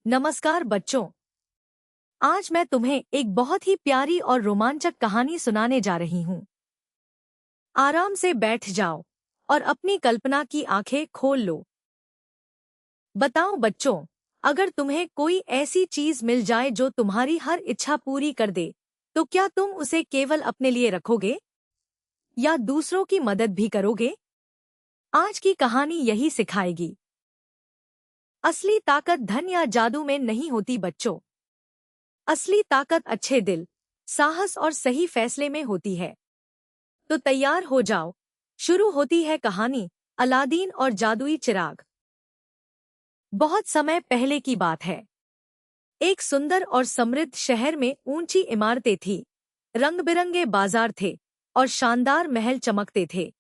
नमस्कार बच्चों। आज मैं तुम्हें एक बहुत ही प्यारी और रोमांचक कहानी सुनाने जा रही हूँ। आराम से बैठ जाओ और अपनी कल्पना की आंखें खोल लो। बताओ बच्चों, अगर तुम्हें कोई ऐसी चीज मिल जाए जो तुम्हारी हर इच्छा पूरी कर दे, तो क्या तुम उसे केवल अपने लिए रखोगे या दूसरों की मदद भी करोगे? आज की कहानी यही सिखाएगी। असली ताकत धन या जादू में नहीं होती बच्चों। असली ताकत अच्छे दिल, साहस और सही फैसले में होती है। तो तैयार हो जाओ, शुरू होती है कहानी अलादीन और जादुई चिराग। बहुत समय पहले की बात है। एक सुंदर और समृद्ध शहर में ऊंची इमारतें थीं, रंग-बिरंगे बाजार थे और शानदार महल चमकते थे।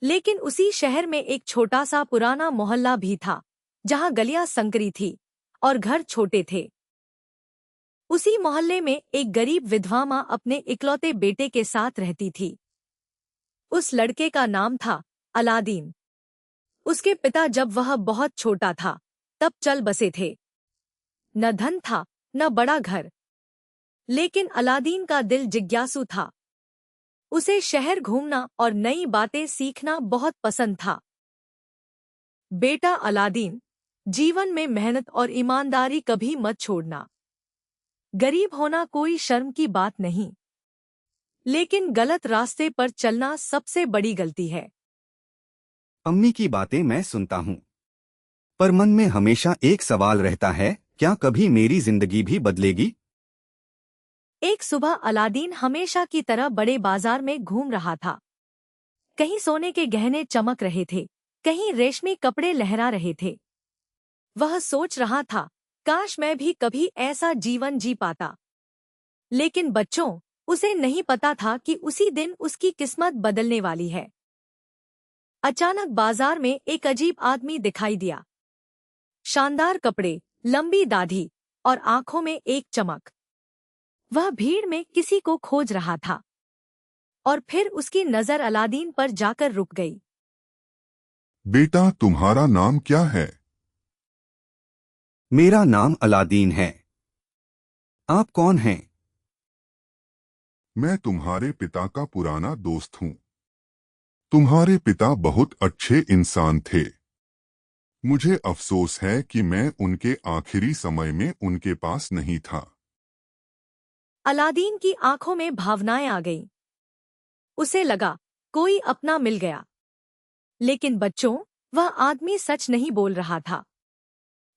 लेकिन उसी शहर में एक छोटा सा पुराना मोहल्ला भी था, जहां गलियां संकरी थी और घर छोटे थे। उसी मोहल्ले में एक गरीब विधवा माँ अपने इकलौते बेटे के साथ रहती थी। उस लड़के का नाम था अलादीन। उसके पिता जब वह बहुत छोटा था तब चल बसे थे। न धन था, न बड़ा घर, लेकिन अलादीन का दिल जिज्ञासु था। उसे शहर घूमना और नई बातें सीखना बहुत पसंद था। बेटा अलादीन, जीवन में मेहनत और ईमानदारी कभी मत छोड़ना। गरीब होना कोई शर्म की बात नहीं, लेकिन गलत रास्ते पर चलना सबसे बड़ी गलती है। अम्मी की बातें मैं सुनता हूँ, पर मन में हमेशा एक सवाल रहता है, क्या कभी मेरी जिंदगी भी बदलेगी? एक सुबह अलादीन हमेशा की तरह बड़े बाजार में घूम रहा था। कहीं सोने के गहने चमक रहे थे, कहीं रेशमी कपड़े लहरा रहे थे। वह सोच रहा था, काश मैं भी कभी ऐसा जीवन जी पाता। लेकिन बच्चों, उसे नहीं पता था कि उसी दिन उसकी किस्मत बदलने वाली है। अचानक बाजार में एक अजीब आदमी दिखाई दिया। शानदार कपड़े, लंबी दाढ़ी और आंखों में एक चमक। वह भीड़ में किसी को खोज रहा था और फिर उसकी नजर अलादीन पर जाकर रुक गई। बेटा, तुम्हारा नाम क्या है? मेरा नाम अलादीन है। आप कौन हैं? मैं तुम्हारे पिता का पुराना दोस्त हूँ। तुम्हारे पिता बहुत अच्छे इंसान थे। मुझे अफसोस है कि मैं उनके आखिरी समय में उनके पास नहीं था। अलादीन की आंखों में भावनाएं आ गईं। उसे लगा कोई अपना मिल गया। लेकिन बच्चों, वह आदमी सच नहीं बोल रहा था।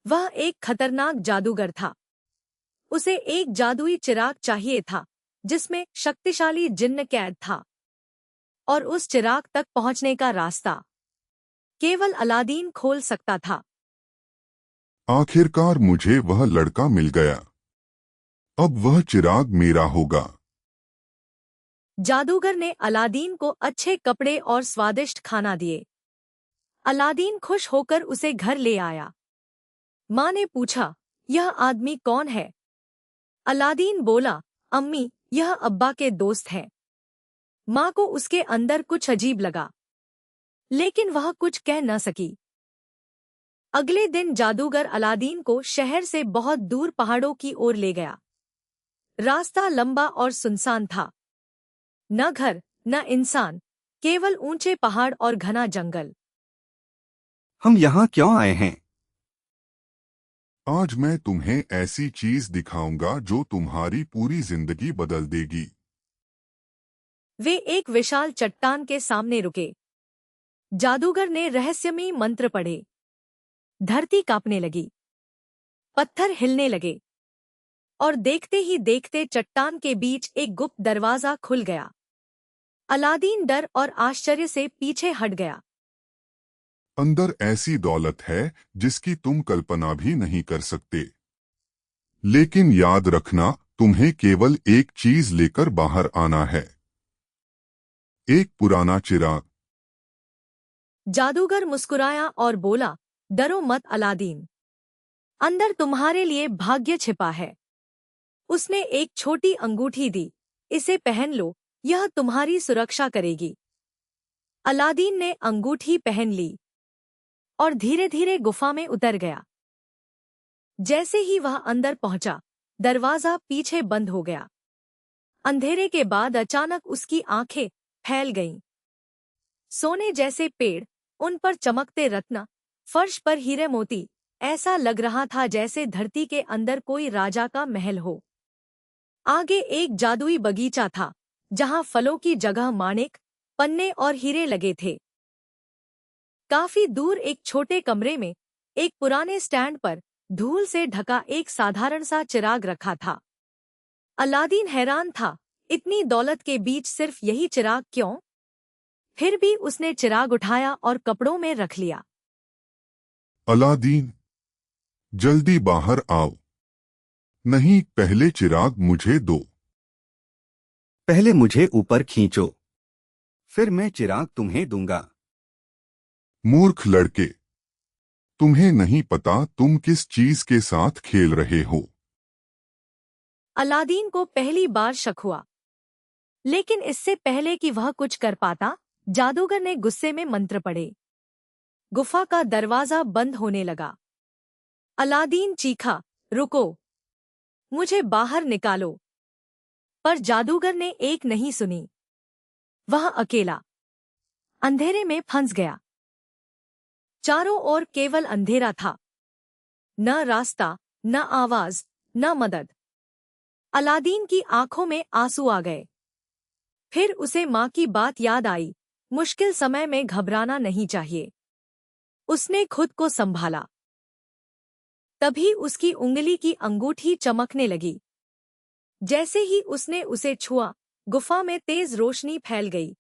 वह एक खतरनाक जादूगर था। उसे एक जादुई चिराग चाहिए था जिसमें शक्तिशाली जिन्न कैद था, और उस चिराग तक पहुंचने का रास्ता केवल अलादीन खोल सकता था। आखिरकार मुझे वह लड़का मिल गया। अब वह चिराग मेरा होगा। जादूगर ने अलादीन को अच्छे कपड़े और स्वादिष्ट खाना दिए। अलादीन खुश होकर उसे घर ले आया। माँ ने पूछा, यह आदमी कौन है? अलादीन बोला, अम्मी, यह अब्बा के दोस्त है। माँ को उसके अंदर कुछ अजीब लगा, लेकिन वह कुछ कह न सकी। अगले दिन जादूगर अलादीन को शहर से बहुत दूर पहाड़ों की ओर ले गया। रास्ता लंबा और सुनसान था। न घर, न इंसान, केवल ऊंचे पहाड़ और घना जंगल। हम यहाँ क्यों आए हैं? आज मैं तुम्हें ऐसी चीज दिखाऊंगा जो तुम्हारी पूरी जिंदगी बदल देगी। वे एक विशाल चट्टान के सामने रुके। जादूगर ने रहस्यमयी मंत्र पढ़े। धरती कांपने लगी, पत्थर हिलने लगे, और देखते ही देखते चट्टान के बीच एक गुप्त दरवाजा खुल गया। अलादीन डर और आश्चर्य से पीछे हट गया। अंदर ऐसी दौलत है जिसकी तुम कल्पना भी नहीं कर सकते। लेकिन याद रखना, तुम्हें केवल एक चीज लेकर बाहर आना है। एक पुराना चिराग। जादूगर मुस्कुराया और बोला, डरो मत अलादीन, अंदर तुम्हारे लिए भाग्य छिपा है। उसने एक छोटी अंगूठी दी, इसे पहन लो, यह तुम्हारी सुरक्षा करेगी। अलादीन ने अंगूठी पहन ली और धीरे धीरे गुफा में उतर गया। जैसे ही वह अंदर पहुंचा, दरवाजा पीछे बंद हो गया। अंधेरे के बाद अचानक उसकी आंखें फैल गईं। सोने जैसे पेड़, उन पर चमकते रत्न, फर्श पर हीरे मोती, ऐसा लग रहा था जैसे धरती के अंदर कोई राजा का महल हो। आगे एक जादुई बगीचा था, जहां फलों की जगह माणिक, पन्ने और हीरे लगे थे। काफी दूर एक छोटे कमरे में, एक पुराने स्टैंड पर, धूल से ढका एक साधारण सा चिराग रखा था। अलादीन हैरान था, इतनी दौलत के बीच सिर्फ यही चिराग क्यों? फिर भी उसने चिराग उठाया और कपड़ों में रख लिया। अलादीन, जल्दी बाहर आओ। नहीं, पहले चिराग मुझे दो। पहले मुझे ऊपर खींचो, फिर मैं चिराग तुम्हें दूंगा। मूर्ख लड़के, तुम्हें नहीं पता तुम किस चीज के साथ खेल रहे हो। अलादीन को पहली बार शक हुआ, लेकिन इससे पहले कि वह कुछ कर पाता, जादूगर ने गुस्से में मंत्र पढ़े। गुफा का दरवाजा बंद होने लगा। अलादीन चीखा, रुको, मुझे बाहर निकालो। पर जादूगर ने एक नहीं सुनी। वह अकेला अंधेरे में फंस गया। चारों ओर केवल अंधेरा था, न रास्ता, न आवाज, न मदद। अलादीन की आंखों में आंसू आ गए। फिर उसे माँ की बात याद आई, मुश्किल समय में घबराना नहीं चाहिए। उसने खुद को संभाला। तभी उसकी उंगली की अंगूठी चमकने लगी। जैसे ही उसने उसे छुआ, गुफा में तेज रोशनी फैल गई।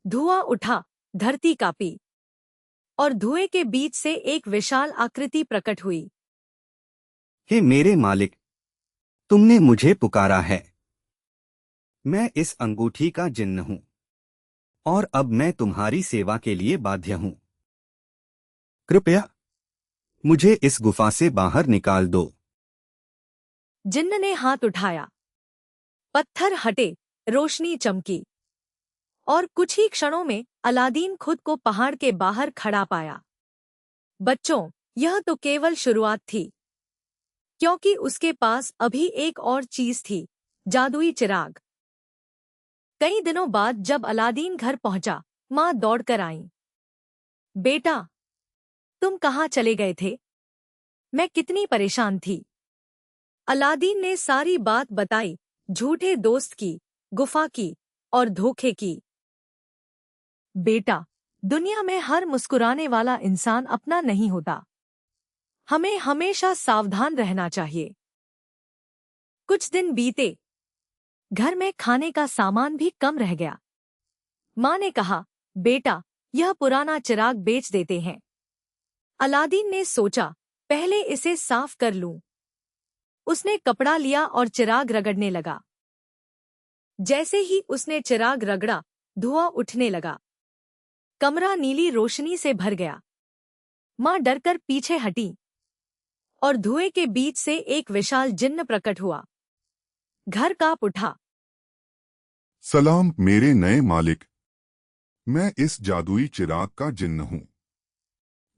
धुआं उठा, धरती कांपी, और धुएं के बीच से एक विशाल आकृति प्रकट हुई। हे मेरे मालिक, तुमने मुझे पुकारा है। मैं इस अंगूठी का जिन्न हूं, और अब मैं तुम्हारी सेवा के लिए बाध्य हूं। कृपया मुझे इस गुफा से बाहर निकाल दो। जिन्न ने हाथ उठाया। पत्थर हटे, रोशनी चमकी, और कुछ ही क्षणों में अलादीन खुद को पहाड़ के बाहर खड़ा पाया। बच्चों, यह तो केवल शुरुआत थी, क्योंकि उसके पास अभी एक और चीज थी, जादुई चिराग। कई दिनों बाद जब अलादीन घर पहुंचा, माँ दौड़कर आई। बेटा, तुम कहाँ चले गए थे? मैं कितनी परेशान थी। अलादीन ने सारी बात बताई, झूठे दोस्त की, गुफा की, और धोखे की। बेटा, दुनिया में हर मुस्कुराने वाला इंसान अपना नहीं होता। हमें हमेशा सावधान रहना चाहिए। कुछ दिन बीते। घर में खाने का सामान भी कम रह गया। माँ ने कहा, बेटा, यह पुराना चिराग बेच देते हैं। अलादीन ने सोचा, पहले इसे साफ कर लूं। उसने कपड़ा लिया और चिराग रगड़ने लगा। जैसे ही उसने चिराग रगड़ा, धुआं उठने लगा। कमरा नीली रोशनी से भर गया। माँ डरकर पीछे हटी, और धुएं के बीच से एक विशाल जिन्न प्रकट हुआ। घर कांप उठा। सलाम मेरे नए मालिक, मैं इस जादुई चिराग का जिन्न हूं।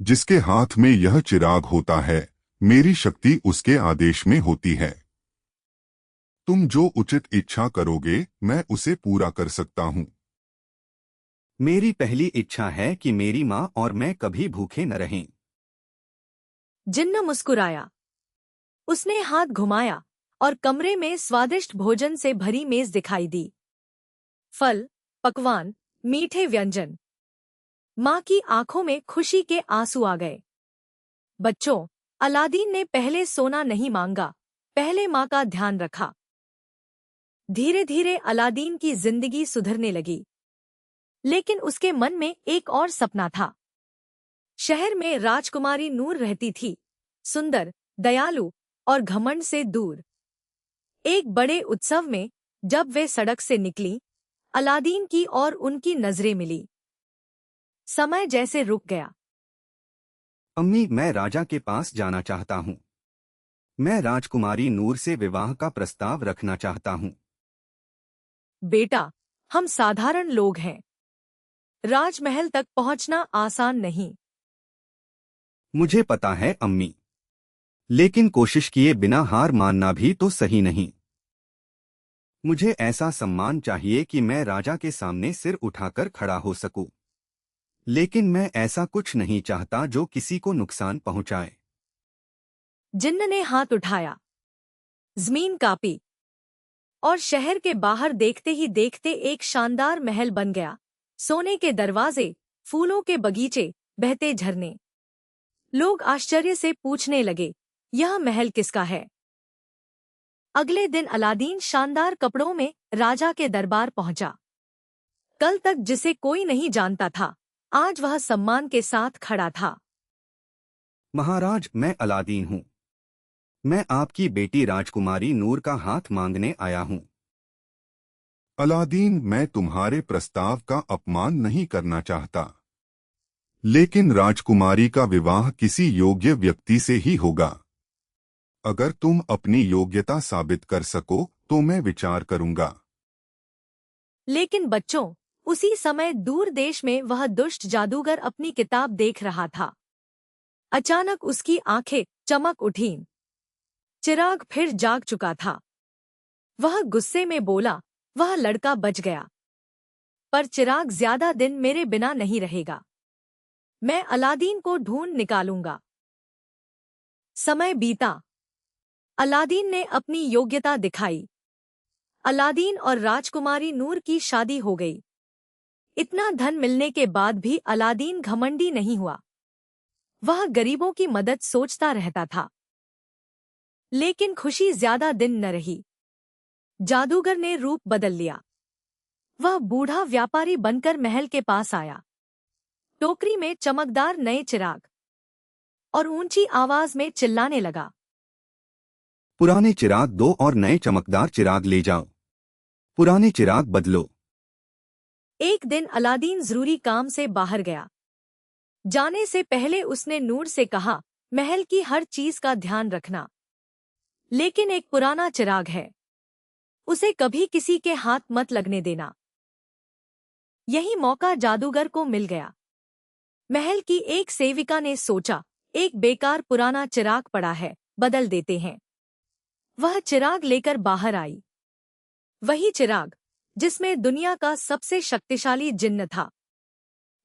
जिसके हाथ में यह चिराग होता है, मेरी शक्ति उसके आदेश में होती है। तुम जो उचित इच्छा करोगे, मैं उसे पूरा कर सकता हूं। मेरी पहली इच्छा है कि मेरी माँ और मैं कभी भूखे न रहें। जिन्न मुस्कुराया। उसने हाथ घुमाया, और कमरे में स्वादिष्ट भोजन से भरी मेज दिखाई दी। फल, पकवान, मीठे व्यंजन। माँ की आंखों में खुशी के आंसू आ गए। बच्चों, अलादीन ने पहले सोना नहीं मांगा, पहले माँ का ध्यान रखा। धीरे धीरे अलादीन की जिंदगी सुधरने लगी। लेकिन उसके मन में एक और सपना था। शहर में राजकुमारी नूर रहती थी, सुंदर, दयालु, और घमंड से दूर। एक बड़े उत्सव में जब वे सड़क से निकली, अलादीन की और उनकी नजरें मिली। समय जैसे रुक गया। अम्मी, मैं राजा के पास जाना चाहता हूँ। मैं राजकुमारी नूर से विवाह का प्रस्ताव रखना चाहता हूँ। बेटा, हम साधारण लोग हैं। राजमहल तक पहुंचना आसान नहीं। मुझे पता है अम्मी। लेकिन कोशिश किए बिना हार मानना भी तो सही नहीं। मुझे ऐसा सम्मान चाहिए कि मैं राजा के सामने सिर उठाकर खड़ा हो सकूं। लेकिन मैं ऐसा कुछ नहीं चाहता जो किसी को नुकसान पहुंचाए। जिन्न ने हाथ उठाया, जमीन कांपी और शहर के बाहर देखते ही देखते एक शानदार महल बन गया। सोने के दरवाजे, फूलों के बगीचे, बहते झरने। लोग आश्चर्य से पूछने लगे, यह महल किसका है? अगले दिन अलादीन शानदार कपड़ों में राजा के दरबार पहुंचा। कल तक जिसे कोई नहीं जानता था, आज वह सम्मान के साथ खड़ा था। महाराज, मैं अलादीन हूँ। मैं आपकी बेटी राजकुमारी नूर का हाथ मांगने आया हूँ। अलादीन, मैं तुम्हारे प्रस्ताव का अपमान नहीं करना चाहता, लेकिन राजकुमारी का विवाह किसी योग्य व्यक्ति से ही होगा। अगर तुम अपनी योग्यता साबित कर सको तो मैं विचार करूंगा। लेकिन बच्चों, उसी समय दूर देश में वह दुष्ट जादूगर अपनी किताब देख रहा था। अचानक उसकी आंखें चमक उठीं। चिराग फिर जाग चुका था। वह गुस्से में बोला, वह लड़का बच गया, पर चिराग ज्यादा दिन मेरे बिना नहीं रहेगा। मैं अलादीन को ढूंढ निकालूंगा। समय बीता। अलादीन ने अपनी योग्यता दिखाई। अलादीन और राजकुमारी नूर की शादी हो गई। इतना धन मिलने के बाद भी अलादीन घमंडी नहीं हुआ। वह गरीबों की मदद सोचता रहता था। लेकिन खुशी ज्यादा दिन न रही। जादूगर ने रूप बदल लिया। वह बूढ़ा व्यापारी बनकर महल के पास आया। टोकरी में चमकदार नए चिराग और ऊंची आवाज में चिल्लाने लगा, पुराने चिराग दो और नए चमकदार चिराग ले जाओ। पुराने चिराग बदलो। एक दिन अलादीन जरूरी काम से बाहर गया। जाने से पहले उसने नूर से कहा, महल की हर चीज का ध्यान रखना, लेकिन एक पुराना चिराग है, उसे कभी किसी के हाथ मत लगने देना। यही मौका जादूगर को मिल गया। महल की एक सेविका ने सोचा, एक बेकार पुराना चिराग पड़ा है, बदल देते हैं। वह चिराग लेकर बाहर आई। वही चिराग जिसमें दुनिया का सबसे शक्तिशाली जिन्न था।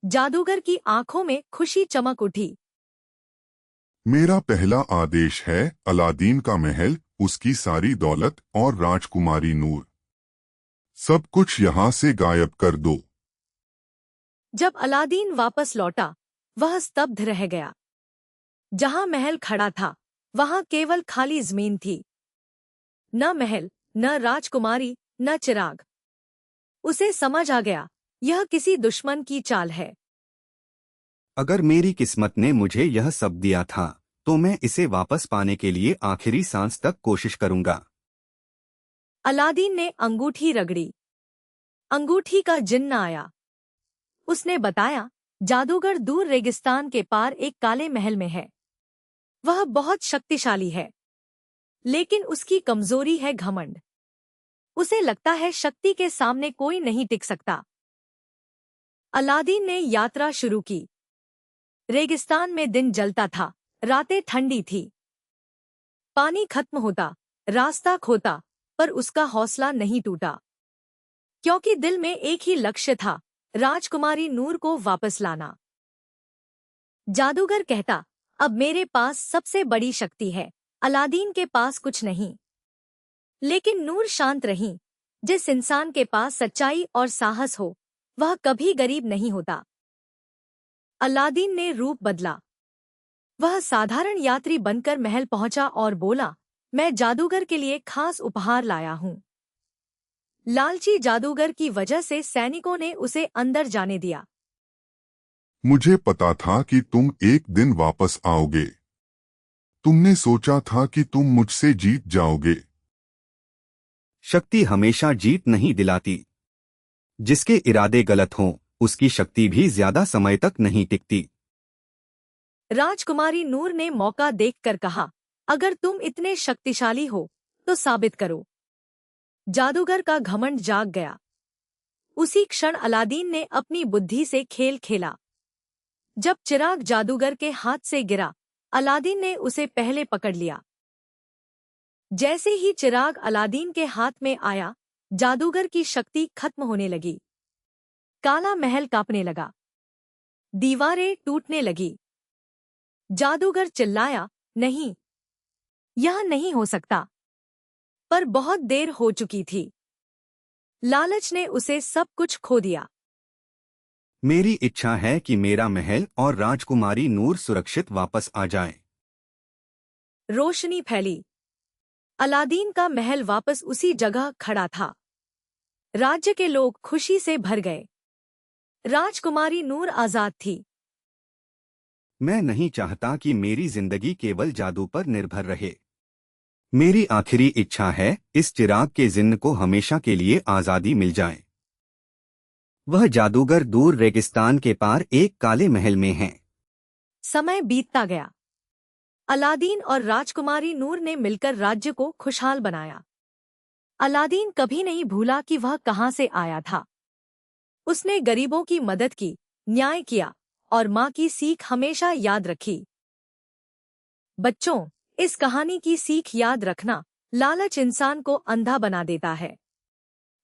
जादूगर की आंखों में खुशी चमक उठी। मेरा पहला आदेश है, अलादीन का महल, उसकी सारी दौलत और राजकुमारी नूर, सब कुछ यहाँ से गायब कर दो। जब अलादीन वापस लौटा, वह स्तब्ध रह गया। जहां महल खड़ा था, वहां केवल खाली जमीन थी। न महल, न राजकुमारी, न चिराग। उसे समझ आ गया, यह किसी दुश्मन की चाल है। अगर मेरी किस्मत ने मुझे यह सब दिया था, तो मैं इसे वापस पाने के लिए आखिरी सांस तक कोशिश करूंगा। अलादीन ने अंगूठी रगड़ी। अंगूठी का जिन्न आया। उसने बताया, जादूगर दूर रेगिस्तान के पार एक काले महल में है। वह बहुत शक्तिशाली है, लेकिन उसकी कमजोरी है घमंड। उसे लगता है शक्ति के सामने कोई नहीं टिक सकता। अलादीन ने यात्रा शुरू की। रेगिस्तान में दिन जलता था, रातें ठंडी थी। पानी खत्म होता, रास्ता खोता, पर उसका हौसला नहीं टूटा, क्योंकि दिल में एक ही लक्ष्य था, राजकुमारी नूर को वापस लाना। जादूगर कहता, अब मेरे पास सबसे बड़ी शक्ति है, अलादीन के पास कुछ नहीं। लेकिन नूर शांत रही। जिस इंसान के पास सच्चाई और साहस हो, वह कभी गरीब नहीं होता। अलादीन ने रूप बदला। वह साधारण यात्री बनकर महल पहुंचा और बोला, मैं जादूगर के लिए खास उपहार लाया हूं। लालची जादूगर की वजह से सैनिकों ने उसे अंदर जाने दिया। मुझे पता था कि तुम एक दिन वापस आओगे। तुमने सोचा था कि तुम मुझसे जीत जाओगे। शक्ति हमेशा जीत नहीं दिलाती। जिसके इरादे गलत हों, उसकी शक्ति भी ज्यादा समय तक नहीं टिकती। राजकुमारी नूर ने मौका देखकर कहा, अगर तुम इतने शक्तिशाली हो, तो साबित करो। जादूगर का घमंड जाग गया। उसी क्षण अलादीन ने अपनी बुद्धि से खेल खेला। जब चिराग जादूगर के हाथ से गिरा, अलादीन ने उसे पहले पकड़ लिया। जैसे ही चिराग अलादीन के हाथ में आया, जादूगर की शक्ति खत्म होने लगी। काला महल कांपने लगा, दीवारें टूटने लगी। जादूगर चिल्लाया, नहीं, यह नहीं हो सकता। पर बहुत देर हो चुकी थी। लालच ने उसे सब कुछ खो दिया। मेरी इच्छा है कि मेरा महल और राजकुमारी नूर सुरक्षित वापस आ जाएं। रोशनी फैली। अलादीन का महल वापस उसी जगह खड़ा था। राज्य के लोग खुशी से भर गए। राजकुमारी नूर आजाद थी। मैं नहीं चाहता कि मेरी जिंदगी केवल जादू पर निर्भर रहे। मेरी आखिरी इच्छा है इस चिराग के जिन्न को हमेशा के लिए आजादी मिल जाए। वह जादूगर दूर रेगिस्तान के पार एक काले महल में है। समय बीतता गया। अलादीन और राजकुमारी नूर ने मिलकर राज्य को खुशहाल बनाया। अलादीन कभी नहीं भूला कि वह कहां से आया था। उसने गरीबों की मदद की, न्याय किया और मां की सीख हमेशा याद रखी। बच्चों, इस कहानी की सीख याद रखना, लालच इंसान को अंधा बना देता है।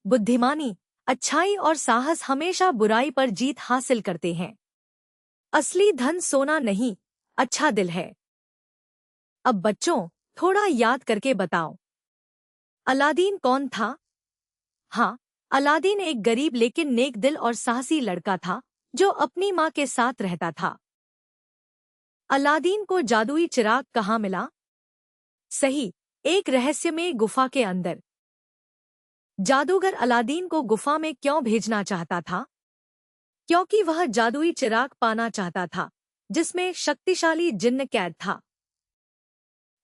बुद्धिमानी, अच्छाई और साहस हमेशा बुराई पर जीत हासिल करते हैं। असली धन सोना नहीं, अच्छा दिल है। अब बच्चों, थोड़ा याद करके बताओ, अलादीन कौन था? हाँ, अलादीन एक गरीब लेकिन नेक दिल और साहसी लड़का था जो अपनी माँ के साथ रहता था। अलादीन को जादुई चिराग कहाँ मिला? सही, एक रहस्यमय गुफा के अंदर। जादूगर अलादीन को गुफा में क्यों भेजना चाहता था? क्योंकि वह जादुई चिराग पाना चाहता था जिसमें शक्तिशाली जिन्न कैद था।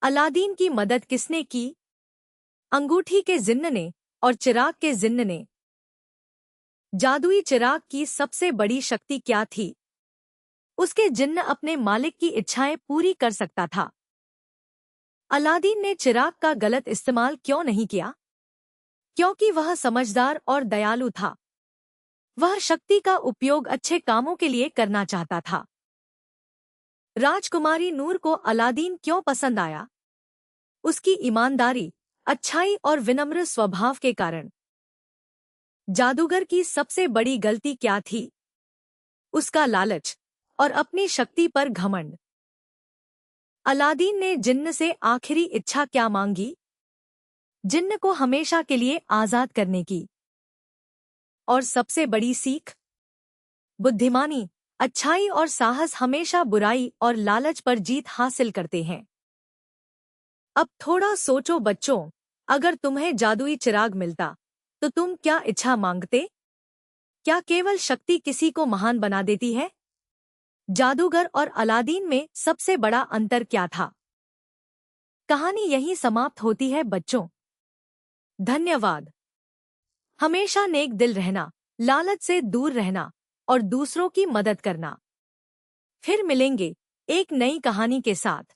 अलादीन की मदद किसने की? अंगूठी के जिन्न ने और चिराग के जिन्न ने। जादुई चिराग की सबसे बड़ी शक्ति क्या थी? उसके जिन्न अपने मालिक की इच्छाएं पूरी कर सकता था। अलादीन ने चिराग का गलत इस्तेमाल क्यों नहीं किया? क्योंकि वह समझदार और दयालु था। वह शक्ति का उपयोग अच्छे कामों के लिए करना चाहता था। राजकुमारी नूर को अलादीन क्यों पसंद आया? उसकी ईमानदारी, अच्छाई और विनम्र स्वभाव के कारण। जादूगर की सबसे बड़ी गलती क्या थी? उसका लालच और अपनी शक्ति पर घमंड। अलादीन ने जिन्न से आखिरी इच्छा क्या मांगी? जिन्न को हमेशा के लिए आजाद करने की। और सबसे बड़ी सीख? बुद्धिमानी, अच्छाई और साहस हमेशा बुराई और लालच पर जीत हासिल करते हैं। अब थोड़ा सोचो बच्चों, अगर तुम्हें जादुई चिराग मिलता तो तुम क्या इच्छा मांगते? क्या केवल शक्ति किसी को महान बना देती है? जादूगर और अलादीन में सबसे बड़ा अंतर क्या था? कहानी यहीं समाप्त होती है बच्चों। धन्यवाद। हमेशा नेक दिल रहना, लालच से दूर रहना और दूसरों की मदद करना। फिर मिलेंगे एक नई कहानी के साथ।